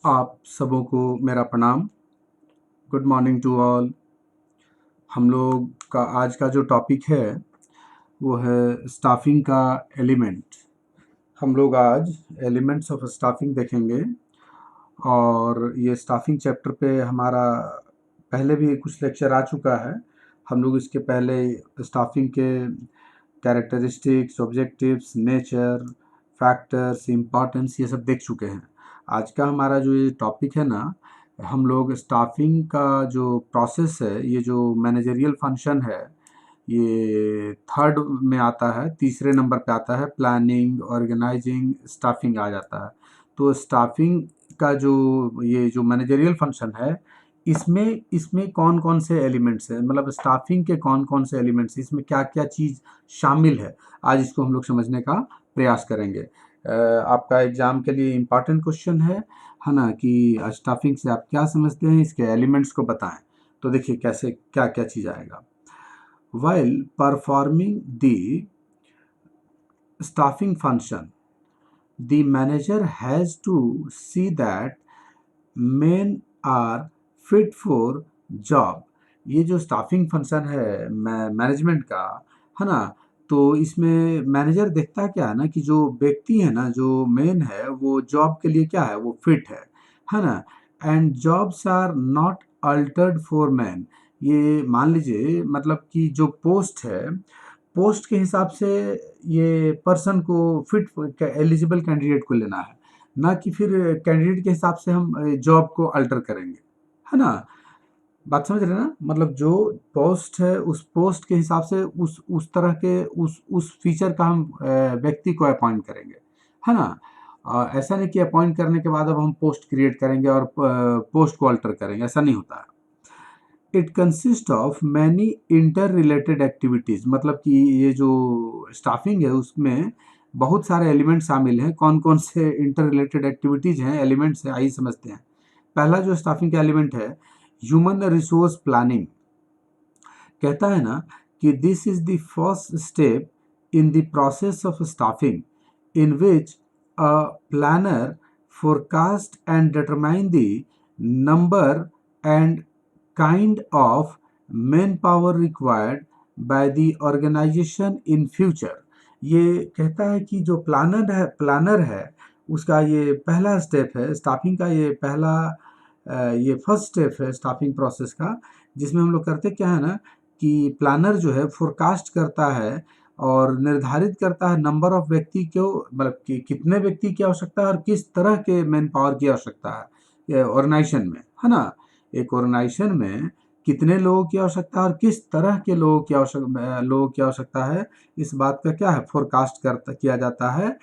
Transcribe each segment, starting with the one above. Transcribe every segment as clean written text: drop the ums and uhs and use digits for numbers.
आप सबों को मेरा प्रणाम। Good morning to all. हम लोग का आज का जो टॉपिक है वो है स्टाफिंग का एलिमेंट। हम लोग आज एलिमेंट्स ऑफ स्टाफिंग देखेंगे और ये स्टाफिंग चैप्टर पे हमारा पहले भी कुछ लेक्चर आ चुका है। हम लोग इसके पहले स्टाफिंग के characteristics, objectives, nature, factors, importance ये सब देख चुके हैं। आज का हमारा जो ये टॉपिक है ना, हम लोग स्टाफिंग का जो प्रोसेस है, ये जो मैनेजरियल फंक्शन है, ये थर्ड में आता है, तीसरे नंबर पे आता है। प्लानिंग, ऑर्गेनाइजिंग, स्टाफिंग आ जाता है। तो स्टाफिंग का जो ये जो मैनेजरियल फंक्शन है, इसमें इसमें कौन कौन से एलिमेंट्स हैं, मतलब स्टाफिंग के कौन कौन से एलिमेंट्स, इसमें क्या क्या चीज़ शामिल है, आज इसको हम लोग समझने का प्रयास करेंगे। आपका एग्जाम के लिए इम्पॉर्टेंट क्वेश्चन है ना, कि स्टाफिंग से आप क्या समझते हैं, इसके एलिमेंट्स को बताएं। तो देखिए कैसे क्या क्या चीज़ आएगा। While performing the staffing function, the manager has to see that men are fit for job। ये जो स्टाफिंग फंक्शन है मैनेजमेंट का, है ना, तो इसमें मैनेजर देखता क्या है ना, कि जो व्यक्ति है ना, जो मेन है, वो जॉब के लिए क्या है, वो फिट है ना। And jobs are not altered for man. ये मान लीजिए, मतलब कि जो पोस्ट है, पोस्ट के हिसाब से ये पर्सन को फिट एलिजिबल कैंडिडेट को लेना है, ना कि फिर कैंडिडेट के हिसाब से हम जॉब को अल्टर करेंगे, है ना। बात समझ रहे हैं ना, मतलब जो पोस्ट है उस पोस्ट के हिसाब से उस तरह के उस फीचर का हम व्यक्ति को अपॉइंट करेंगे, है ना। ऐसा नहीं कि अपॉइंट करने के बाद अब हम पोस्ट क्रिएट करेंगे और पोस्ट को अल्टर करेंगे, ऐसा नहीं होता है। It consist of many inter related activities, मतलब कि ये जो स्टाफिंग है उसमें बहुत सारे एलिमेंट शामिल हैं। कौन कौन से इंटर रिलेटेड एक्टिविटीज़ हैं, एलिमेंट्स हैं, आइए समझते हैं। पहला जो स्टाफिंग का एलिमेंट है, ह्यूमन रिसोर्स प्लानिंग। कहता है ना कि this is the first step in the process of staffing in which a planner forecast and determine the number and kind of manpower required by the organization in future। ये कहता है कि जो planner है उसका ये पहला स्टेप है स्टाफिंग का, ये पहला ये फर्स्ट स्टेप है स्टाफिंग प्रोसेस का, जिसमें हम लोग करते क्या है ना, कि प्लानर जो है फोरकास्ट करता है और निर्धारित करता है नंबर ऑफ व्यक्ति को, मतलब कि कितने व्यक्ति की आवश्यकता है और किस तरह के मैन पावर की आवश्यकता है ऑर्गेनाइजेशन में, है ना। एक ऑर्गेनाइजेशन में कितने लोगों की आवश्यकता है और किस तरह के लोगों की आवश्यकता है, इस बात का क्या है, फोरकास्ट करता किया जाता है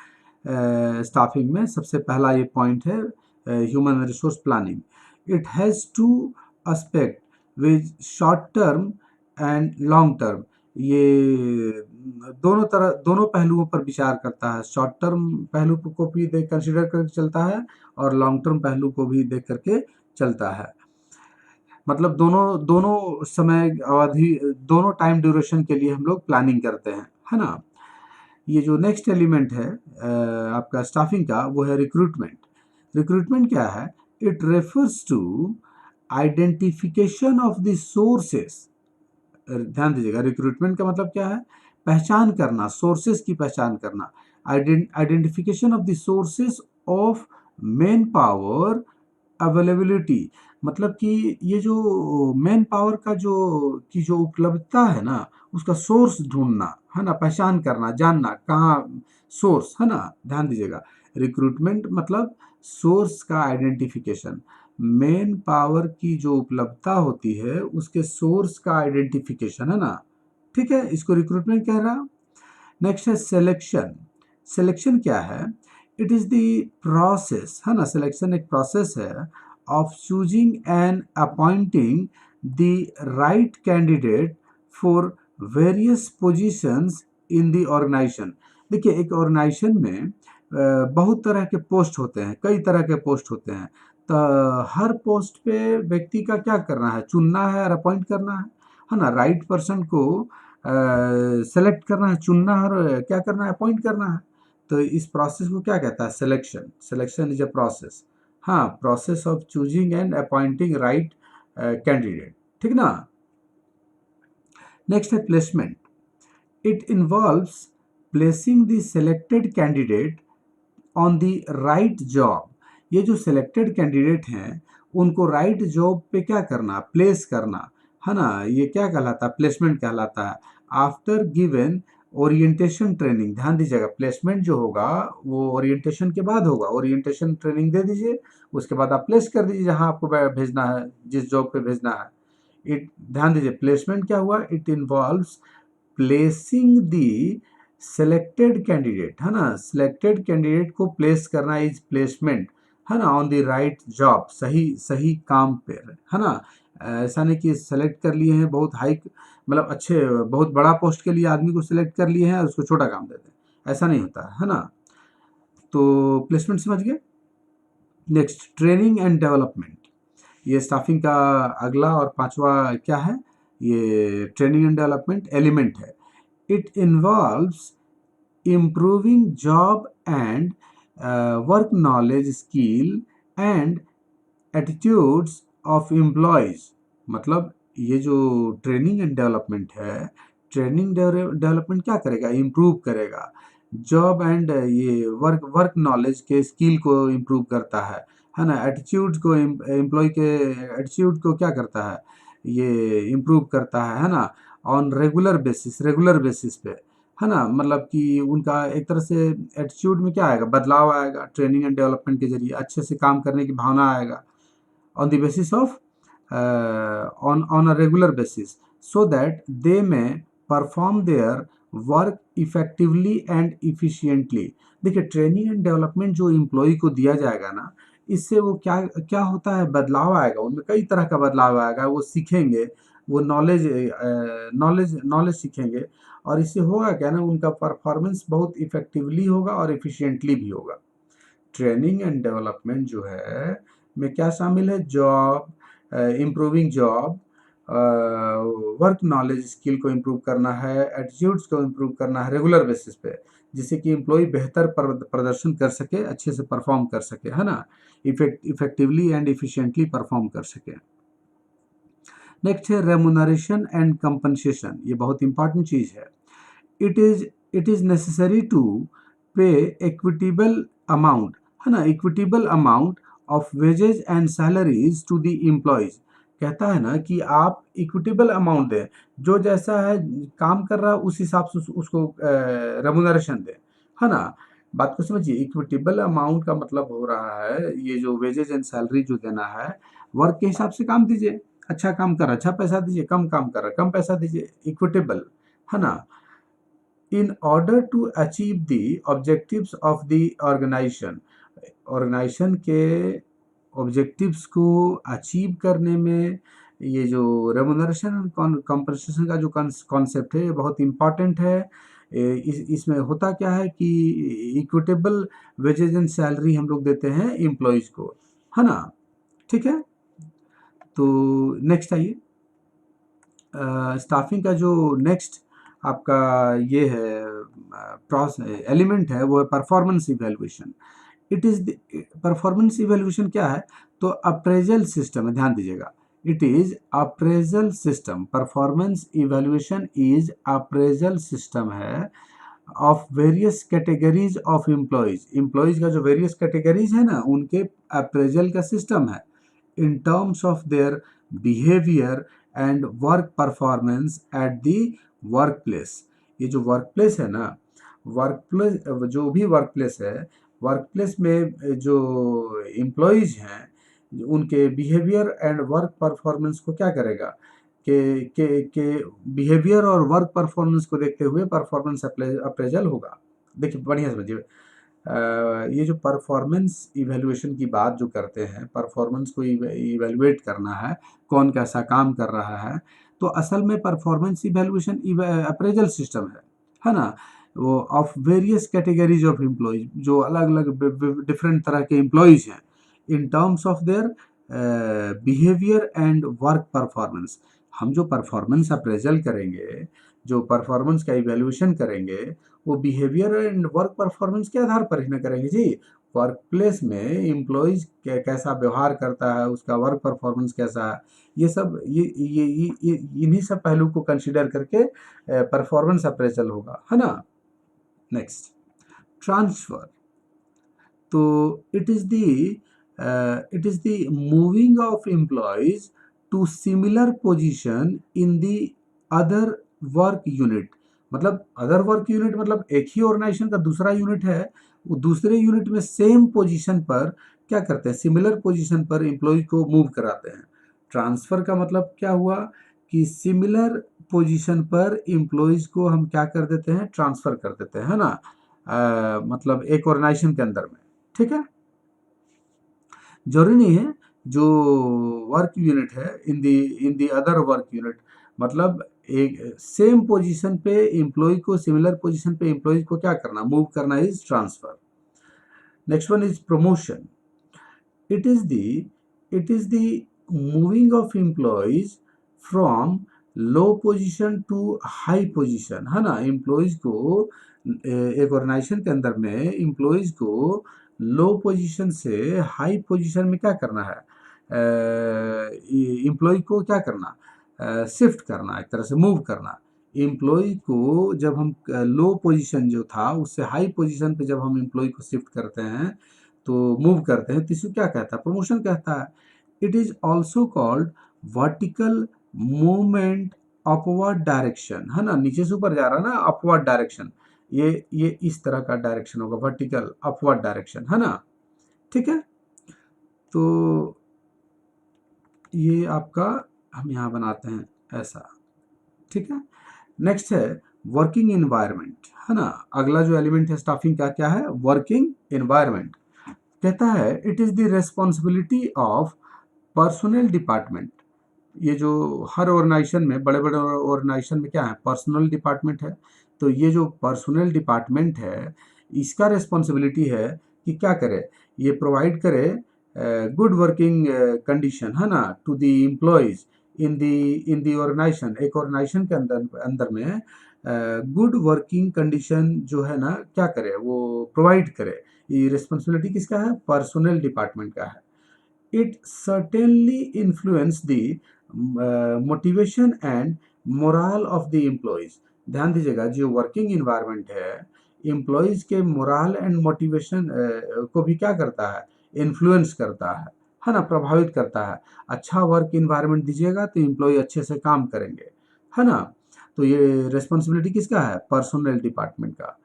स्टाफिंग में। सबसे पहला ये पॉइंट है human resource planning. It has to aspect with short term and long term. ये दोनों पहलुओं पर विचार करता है। शॉर्ट टर्म पहलू को भी देख कंसिडर करके चलता है और लॉन्ग टर्म पहलू को भी देख करके चलता है। मतलब दोनों दोनों समय अवधि, दोनों टाइम ड्यूरेशन के लिए हम लोग प्लानिंग करते हैं, है ना। ये जो नेक्स्ट एलिमेंट है आपका स्टाफिंग का, वो है रिक्रूटमेंट। रिक्रूटमेंट क्या है? It refers to identification of the sources. ध्यान दीजिएगा, रिक्रूटमेंट का मतलब क्या है? पहचान करना, सोर्सेस की पहचान करना। Identification of the sources of main power availability, मतलब कि ये जो मेन पावर का जो उपलब्धता है ना, उसका सोर्स ढूंढना, है ना, पहचान करना, जानना कहाँ सोर्स, है ना। ध्यान दीजिएगा, रिक्रूटमेंट मतलब सोर्स का आइडेंटिफिकेशन, मेन पावर की जो उपलब्धता होती है उसके सोर्स का आइडेंटिफिकेशन, है ना। ठीक है, इसको रिक्रूटमेंट कह रहा। नेक्स्ट है सिलेक्शन। सिलेक्शन क्या है? इट इज़ द प्रोसेस, है ना, सिलेक्शन एक प्रोसेस है of choosing and appointing the right candidate for various positions in the organisation. देखिए, एक ऑर्गेनाइजेशन में बहुत तरह के पोस्ट होते हैं, कई तरह के पोस्ट होते हैं। तो हर पोस्ट पे व्यक्ति का क्या करना है, चुनना है और अपॉइंट करना है ना। राइट पर्सन को सेलेक्ट करना है, चुनना है और क्या करना है, अपॉइंट करना है। तो इस प्रोसेस को क्या कहता है? Selection. Selection is a process, हाँ, process of choosing and appointing right candidate, ठीक ना। नेक्स्ट है placement. It involves placing the selected candidate on the right job. ये जो सिलेक्टेड कैंडिडेट हैं उनको राइट जॉब पे क्या करना, प्लेस करना, है ना। ये क्या कहलाता है, प्लेसमेंट कहलाता है। आफ्टर गिवन ओरिएंटेशन ट्रेनिंग, ध्यान दीजिएगा, प्लेसमेंट जो होगा वो ओरिएंटेशन के बाद होगा। ओरिएंटेशन ट्रेनिंग दे दीजिए, उसके बाद आप प्लेस कर दीजिए जहां आपको भेजना है, जिस जॉब पे भेजना है। इट, ध्यान दीजिए, प्लेसमेंट क्या हुआ, it involves placing the selected candidate, है ना, सिलेक्टेड कैंडिडेट को प्लेस करना इज प्लेसमेंट, है ना, ऑन द राइट जॉब, सही सही काम पे, है ना। ऐसा नहीं कि सेलेक्ट कर लिए हैं बहुत हाई, मतलब अच्छे बहुत बड़ा पोस्ट के लिए आदमी को सिलेक्ट कर लिए हैं और उसको छोटा काम देते हैं, ऐसा नहीं होता है ना। तो प्लेसमेंट समझ गए। Next, training and development. ये स्टाफिंग का अगला और पांचवा क्या है, ये ट्रेनिंग एंड डेवलपमेंट एलिमेंट है। It involves improving job and work knowledge, skill and attitudes of employees। मतलब ये जो ट्रेनिंग एंड डेवलपमेंट है, ट्रेनिंग डेवलपमेंट क्या करेगा, इम्प्रूव करेगा जॉब एंड ये वर्क नॉलेज के स्किल को इम्प्रूव करता है ना। एटीट्यूड को, एम्प्लॉय के एटीट्यूड को क्या करता है, ये इम्प्रूव करता है ना। ऑन रेगुलर बेसिस पे, है ना, मतलब कि उनका एक तरह से एटीट्यूड में क्या आएगा, बदलाव आएगा ट्रेनिंग एंड डेवलपमेंट के जरिए, अच्छे से काम करने की भावना आएगा। on the basis of on a regular basis so that they may perform their work effectively and efficiently। देखिए, ट्रेनिंग एंड डेवलपमेंट जो एम्प्लॉय को दिया जाएगा ना, इससे वो क्या क्या होता है, बदलाव आएगा उनमें, कई तरह का बदलाव आएगा, वो सीखेंगे, वो नॉलेज सीखेंगे, और इससे होगा क्या ना, उनका परफॉर्मेंस बहुत इफेक्टिवली होगा और इफिशिएंटली भी होगा। ट्रेनिंग एंड डेवलपमेंट जो है में क्या शामिल है, job, improving job, work knowledge skill को इम्प्रूव करना है, एटीट्यूड्स को इम्प्रूव करना है रेगुलर बेसिस पे, जिससे कि एम्प्लॉय बेहतर प्रदर्शन कर सके, अच्छे से परफॉर्म कर सके, है ना, इफेक्टिवली एंड इफिशिएंटली परफॉर्म कर सके। नेक्स्ट है रेमुनरेशन एंड कंपनसेशन। ये बहुत इंपॉर्टेंट चीज है। It is necessary to pay equitable amount, है ना, equitable amount of wages and salaries to the employees. कहता है ना कि आप इक्विटेबल अमाउंट दें, जो जैसा है काम कर रहा है उस हिसाब से उसको रेमुनरेशन दें, है ना। बात को समझिए, इक्विटेबल अमाउंट का मतलब हो रहा है ये जो वेजेज एंड सैलरी जो देना है, वर्क के हिसाब से काम दीजिए, अच्छा काम कर रहा अच्छा पैसा दीजिए, कम काम कर रहा कम पैसा दीजिए, इक्विटेबल, है ना। in order to achieve the objectives of the organization के ऑब्जेक्टिव्स को अचीव करने में ये जो रेमुनरेशन कंपनसेशन का जो कॉन्सेप्ट है ये बहुत इम्पॉर्टेंट है। इसमें होता क्या है कि इक्विटेबल वेजेज एंड सैलरी हम लोग देते हैं एम्प्लॉयज को, है ना, ठीक है। तो नेक्स्ट आइए, स्टाफिंग का जो नेक्स्ट आपका ये है एलिमेंट है, वो है performance evaluation. It is performance evaluation क्या है, तो अप्रेजल सिस्टम है, ध्यान दीजिएगा, it is appraisal system. Performance evaluation is appraisal system है of various categories of employees का जो वेरियस कैटेगरीज है ना, उनके अप्रेजल का सिस्टम है in terms of their behavior and work performance at the workplace। ये जो वर्कप्लेस है ना, वर्कप्लेस जो भी वर्कप्लेस है, वर्कप्लेस में जो एम्प्लॉयज हैं उनके बिहेवियर एंड वर्क परफॉर्मेंस को क्या करेगा, के बिहेवियर और वर्क परफॉर्मेंस को देखते हुए परफॉर्मेंस अप्रेजल होगा। देखिए बढ़िया समझिए, ये जो परफॉर्मेंस इवेल्युएशन की बात जो करते हैं, परफॉर्मेंस को इवेल्युएट करना है, कौन कैसा काम कर रहा है, तो असल में परफॉर्मेंस इवेल्युएशन अप्रेजल सिस्टम है ना, वो of various categories of employees, जो अलग अलग डिफरेंट तरह के एम्प्लॉयज हैं, in terms of their behaviour and work performance. हम जो परफॉर्मेंस अप्रेजल करेंगे, जो परफॉर्मेंस का इवेल्युएशन करेंगे, वो बिहेवियर एंड वर्क परफॉर्मेंस के आधार पर ही ना करेंगे जी, वर्क प्लेस में एम्प्लॉयज़ कैसा व्यवहार करता है, उसका वर्क परफॉर्मेंस कैसा है, ये सब ये इन्हीं सब पहलू को कंसिडर करके परफॉर्मेंस अप्रेजल होगा, है ना। Next, transfer. तो it is the moving of employees to similar position in the other work unit. मतलब अदर वर्क यूनिट मतलब एक ही ऑर्गेनाइजेशन का दूसरा यूनिट है, वो दूसरे यूनिट में सेम पोजीशन पर क्या करते हैं, सिमिलर पोजीशन पर एम्प्लॉय को मूव कराते हैं। ट्रांसफ़र का मतलब क्या हुआ कि सिमिलर पोजीशन पर एम्प्लॉयज़ को हम क्या कर देते हैं, ट्रांसफ़र कर देते हैं, है ना। मतलब एक ऑर्गेनाइजेशन के अंदर में, ठीक है। जरूरी नहीं है जो वर्क यूनिट है in the other work unit, मतलब एक सेम पोजीशन पे एम्प्लॉय को, सिमिलर पोजीशन पे एम्प्लॉय को क्या करना, मूव करना is transfer. Next one is promotion. It is the moving of employees from low position to high position, है ना। एम्प्लॉयज को एक ऑर्गेनाइजेशन के अंदर में एम्प्लॉयज को लो पोजीशन से हाई पोजीशन में क्या करना है, एम्प्लॉय को क्या करना, शिफ्ट करना, एक तरह से मूव करना। एम्प्लॉय को जब हम लो पोजीशन जो था उससे हाई पोजीशन पे जब हम एम्प्लॉय को शिफ्ट करते हैं तो मूव करते हैं, तो इसको क्या कहता है, प्रमोशन कहता है। It is also called vertical movement upward direction, है ना। नीचे से ऊपर जा रहा है ना, अपवर्ड डायरेक्शन, ये इस तरह का डायरेक्शन होगा, वर्टिकल अपवर्ड डायरेक्शन, है ना। ठीक है, तो ये आपका हम यहाँ बनाते हैं ऐसा, ठीक है। नेक्स्ट है वर्किंग एनवायरनमेंट, है ना। अगला जो एलिमेंट है स्टाफिंग का क्या है, वर्किंग एनवायरनमेंट। कहता है it is the responsibility of personal department. ये जो हर ऑर्गेनाइजेशन में, बड़े बड़े ऑर्गेनाइजेशन में क्या है, पर्सनल डिपार्टमेंट है। तो ये जो पर्सनल डिपार्टमेंट है इसका रिस्पॉन्सिबिलिटी है कि क्या करे, ये प्रोवाइड करे गुड वर्किंग कंडीशन, है ना, to the employees in the organisation. एक ऑर्गेनाइजेशन के अंदर अंदर में गुड वर्किंग कंडीशन जो है ना क्या करे, वो प्रोवाइड करे। ये रिस्पॉन्सिबिलिटी किसका है, पर्सनल डिपार्टमेंट का है। it certainly influence the motivation and morale of the employees। ध्यान दीजिएगा, जो वर्किंग इन्वायरमेंट है एम्प्लॉयज के मोरल एंड मोटिवेशन को भी क्या करता है, इन्फ्लुएंस करता है ना, प्रभावित करता है। अच्छा वर्क इन्वायरमेंट दीजिएगा तो एम्प्लॉय अच्छे से काम करेंगे, है ना। तो ये रिस्पॉन्सिबिलिटी किसका है, पर्सनल डिपार्टमेंट का।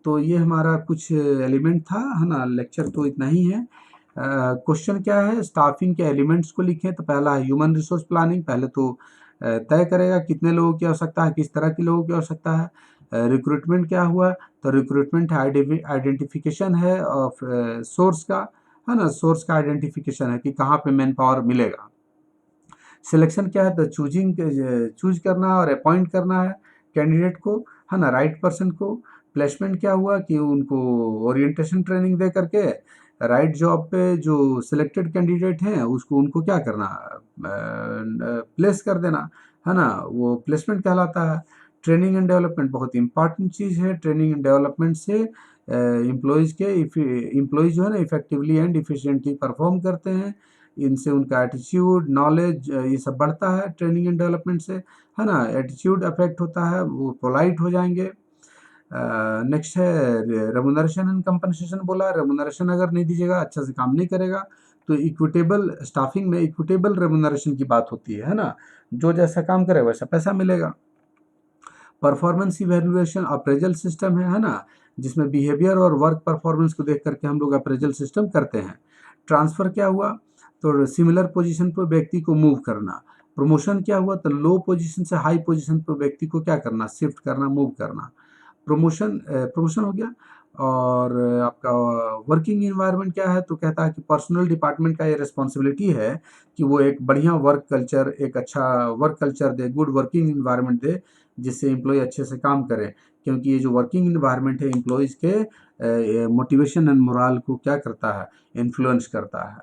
तो ये हमारा कुछ एलिमेंट था, है ना। लेक्चर तो इतना ही है। क्वेश्चन क्या है, स्टाफिंग के एलिमेंट्स को लिखें। तो पहला है ह्यूमन रिसोर्स प्लानिंग, पहले तो तय करेगा कितने लोगों की आवश्यकता है, किस तरह के लोगों की आवश्यकता है। रिक्रूटमेंट क्या हुआ, तो रिक्रूटमेंट आइडेंटिफिकेशन है ऑफ सोर्स का, है ना। सोर्स का आइडेंटिफिकेशन है कि कहाँ पे मैन पावर मिलेगा। सिलेक्शन क्या है, तो चूज करना और अपॉइंट करना है कैंडिडेट को, है ना, राइट पर्सन को। प्लेसमेंट क्या हुआ कि उनको ओरिएंटेशन ट्रेनिंग दे करके राइट जॉब पे जो सिलेक्टेड कैंडिडेट हैं उसको उनको क्या करना, प्लेस कर देना, है ना, वो प्लेसमेंट कहलाता है। ट्रेनिंग एंड डेवलपमेंट बहुत इंपॉर्टेंट चीज़ है। ट्रेनिंग एंड डेवलपमेंट से एम्प्लॉयज़ जो है ना इफेक्टिवली एंड इफिशिएंटली परफॉर्म करते हैं। इनसे उनका एटीट्यूड, नॉलेज, ये सब बढ़ता है ट्रेनिंग एंड डेवलपमेंट से, है ना। एटीट्यूड अफेक्ट होता है, वो पोलाइट हो जाएंगे। नेक्स्ट है रेमुनरेशन एंड कंपनसेशन। बोला रेमुनरेशन अगर नहीं दीजिएगा, अच्छा से काम नहीं करेगा, तो इक्विटेबल स्टाफिंग में इक्विटेबल रेमुनरेशन की बात होती है ना। जो जैसा काम करे वैसा पैसा मिलेगा। परफॉर्मेंस इवेल्युएशन अप्रेजल सिस्टम है ना, जिसमें बिहेवियर और वर्क परफॉर्मेंस को देख करके हम लोग अप्रेजल सिस्टम करते हैं। ट्रांसफर क्या हुआ, तो सिमिलर पोजीशन पर व्यक्ति को मूव करना। प्रमोशन क्या हुआ, तो लो पोजीशन से हाई पोजीशन पर व्यक्ति को क्या करना, शिफ्ट करना, मूव करना। प्रमोशन हो गया। और आपका वर्किंग इन्वायरमेंट क्या है, तो कहता है कि पर्सनल डिपार्टमेंट का ये रिस्पॉन्सिबिलिटी है कि वो एक बढ़िया वर्क कल्चर, एक अच्छा work culture they, good working environment they, जिससे एम्प्लॉय अच्छे से काम करें। क्योंकि ये जो वर्किंग इन्वायरमेंट है एम्प्लॉयज़ के मोटिवेशन एंड मोरल को क्या करता है, इन्फ्लुएंस करता है।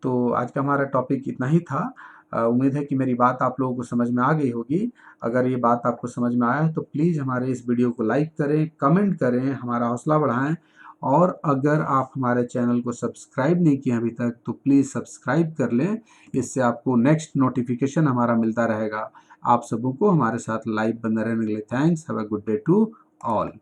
तो आज का हमारा टॉपिक इतना ही था। उम्मीद है कि मेरी बात आप लोगों को समझ में आ गई होगी। अगर ये बात आपको समझ में आया है तो प्लीज़ हमारे इस वीडियो को लाइक करें, कमेंट करें, हमारा हौसला बढ़ाएं और अगर आप हमारे चैनल को सब्सक्राइब नहीं किए अभी तक तो प्लीज़ सब्सक्राइब कर लें, इससे आपको नेक्स्ट नोटिफिकेशन हमारा मिलता रहेगा। आप सबों को हमारे साथ लाइव बने रहने के लिए thanks. Have a good day to all.